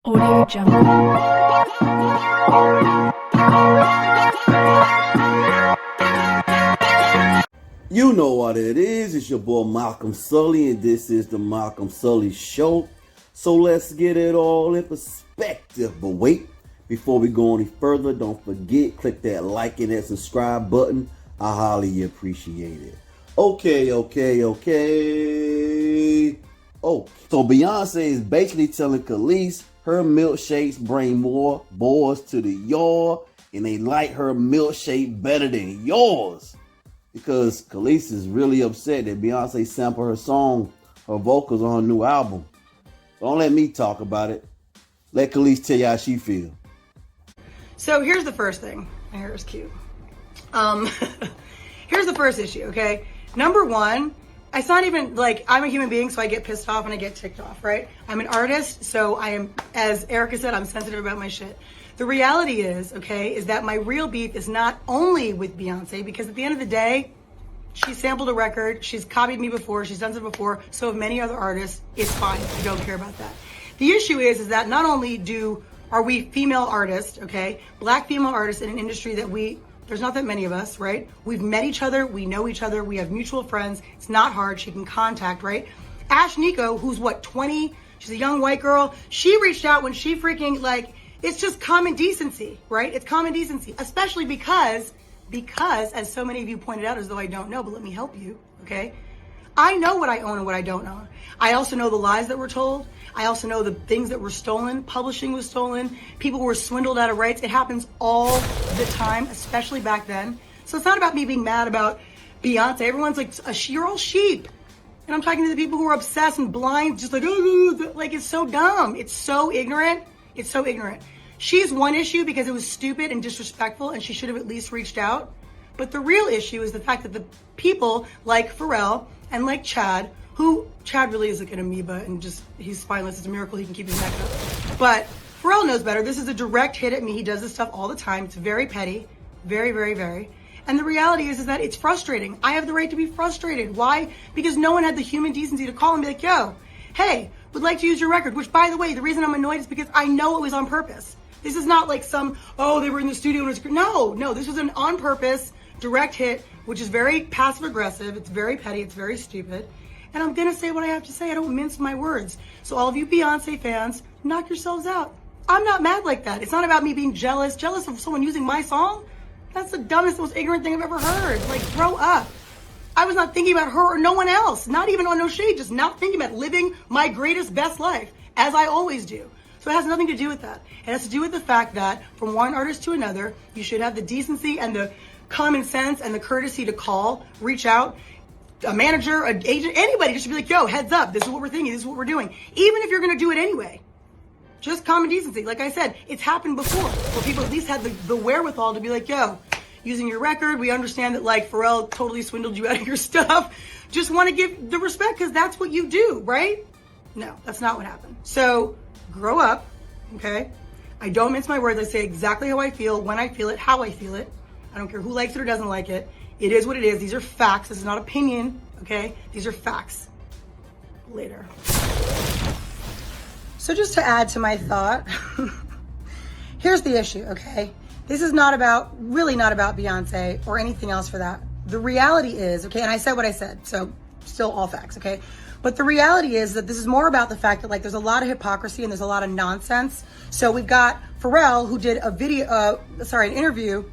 Audio Jungle. You know what it is. It's your boy Malcolm Sully, and this is the Malcolm Sully Show. So let's get it all in perspective. But wait, before we go any further, don't forget, click that like and that subscribe button. I highly appreciate it. Okay. Oh, so Beyonce is basically telling Kelis her milkshakes bring more boys to the yard, and they like her milkshake better than yours. Because Kelis is really upset that Beyonce sampled her song, her vocals on her new album. Don't let me talk about it. Let Kelis tell you how she feels. So here's the first thing. My hair is cute. Here's the first issue, okay? Number one, it's not even like I'm a human being, so I get pissed off and I get ticked off, right? I'm an artist, so I am, as Erica said, I'm sensitive about my shit. The reality is, okay, is that my real beef is not only with Beyonce, because at the end of the day, she sampled a record, she's copied me before, she's done it before, so have many other artists. It's fine. I don't care about that. The issue is that not only are we female artists, okay, black female artists in an industry that there's not that many of us, right? We've met each other, we know each other, we have mutual friends. It's not hard, she can contact, right? Ash Nico, who's 20? She's a young white girl. She reached out when she freaking, it's just common decency, right? It's common decency, especially because, as so many of you pointed out, as though I don't know, but let me help you, okay? I know what I own and what I don't own. I also know the lies that were told. I also know the things that were stolen. Publishing was stolen. People were swindled out of rights. It happens all the time, especially back then. So it's not about me being mad about Beyonce. Everyone's like, you're all sheep. And I'm talking to the people who are obsessed and blind, just it's so dumb. It's so ignorant. It's so ignorant. She's one issue because it was stupid and disrespectful and she should have at least reached out. But the real issue is the fact that the people like Pharrell and like Chad really is like an amoeba and he's spineless. It's a miracle he can keep his neck up. But Pharrell knows better. This is a direct hit at me. He does this stuff all the time. It's very petty. Very, very, very. And the reality is that it's frustrating. I have the right to be frustrated. Why? Because no one had the human decency to call and be like, yo, hey, would like to use your record. Which, by the way, the reason I'm annoyed is because I know it was on purpose. This is not like they were in the studio and it was, no, this was an on purpose direct hit, which is very passive aggressive. It's very petty. It's very stupid. And I'm going to say what I have to say. I don't mince my words. So all of you Beyonce fans, knock yourselves out. I'm not mad like that. It's not about me being jealous of someone using my song. That's the dumbest, most ignorant thing I've ever heard. Grow up. I was not thinking about her or no one else. Not even on no shade. Just not thinking about living my greatest, best life, as I always do. So it has nothing to do with that. It has to do with the fact that from one artist to another, you should have the decency and the common sense and the courtesy to call, reach out, a manager, an agent, anybody just should be like, yo, heads up, this is what we're thinking, this is what we're doing. Even if you're going to do it anyway. Just common decency. Like I said, it's happened before where people at least had the wherewithal to be like, yo, using your record, we understand that Pharrell totally swindled you out of your stuff. Just want to give the respect because that's what you do, right? No, that's not what happened. So grow up, okay? I don't mince my words. I say exactly how I feel, when I feel it, how I feel it. I don't care who likes it or doesn't like it. It is what it is. These are facts. This is not opinion, okay? These are facts. Later. So just to add to my thought, here's the issue, okay? This is really not about Beyonce or anything else for that. The reality is, okay, and I said what I said, so still all facts, okay? But the reality is that this is more about the fact that there's a lot of hypocrisy and there's a lot of nonsense. So we've got Pharrell who did an interview,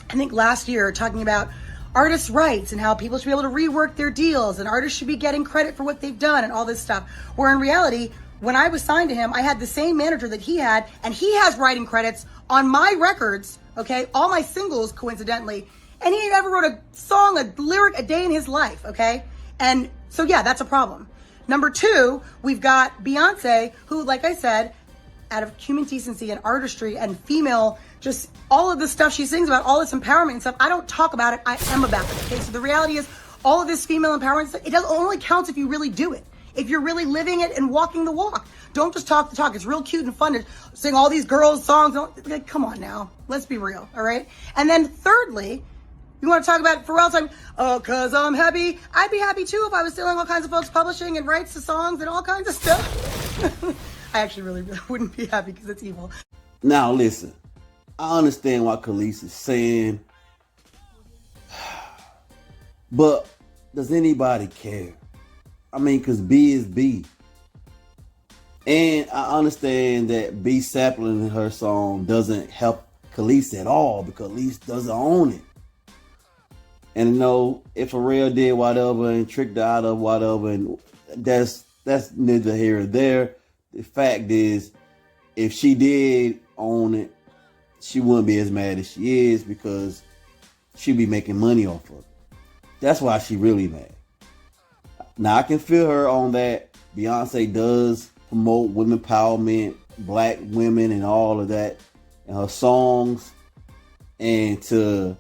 I think last year, talking about artists' rights and how people should be able to rework their deals and artists should be getting credit for what they've done and all this stuff. Where in reality, when I was signed to him, I had the same manager that he had, and he has writing credits on my records, okay? All my singles, coincidentally. And he never wrote a song, a lyric a day in his life, okay? And so, yeah, that's a problem. Number two, we've got Beyonce, who, like I said, out of human decency and artistry and female, just all of the stuff she sings about, all this empowerment and stuff, I don't talk about it, I am about it, okay? So the reality is, all of this female empowerment stuff, it only counts if you really do it. If you're really living it and walking the walk. Don't just talk the talk. It's real cute and fun to sing all these girls' songs. Come on now. Let's be real, all right? And then thirdly, you want to talk about Pharrell time? Oh, cause I'm happy. I'd be happy too if I was stealing all kinds of folks' publishing and rights to songs and all kinds of stuff. I actually really wouldn't be happy because it's evil. Now listen, I understand what Kelis is saying, but does anybody care? I mean, because B is B. And I understand that B sampling in her song doesn't help Kelis at all because Kelis doesn't own it. And you know, if Pharrell did whatever and tricked her out of whatever, and that's neither here or there. The fact is, if she did own it, she wouldn't be as mad as she is because she'd be making money off of it. That's why she really mad. Now I can feel her on that. Beyonce does promote women empowerment, black women, and all of that in her songs, and to,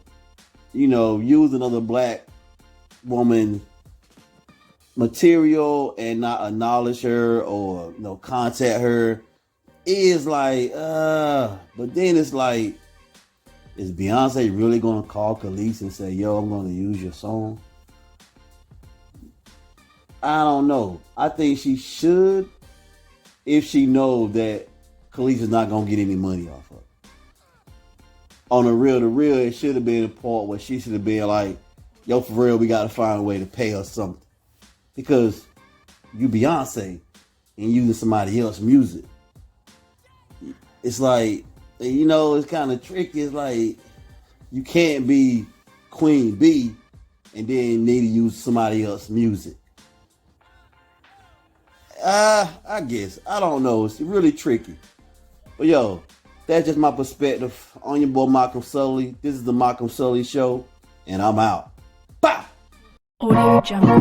you know, use another black woman material and not acknowledge her or, you know, contact her is like, but then it's like, is Beyonce really gonna call Kelis and say, yo, I'm gonna use your song? I don't know. I think she should, if she knows that Kelis is not gonna get any money off of it. On the real, it should have been a part where she should have been like, yo, for real, we gotta find a way to pay her something. Because you Beyonce and using somebody else's music. It's like, you know, it's kind of tricky. It's like, you can't be Queen B and then need to use somebody else's music. I guess. I don't know. It's really tricky. But yo, that's just my perspective on your boy Malcolm Sully. This is the Malcolm Sully Show, and I'm out. Bye! Audio Jungle.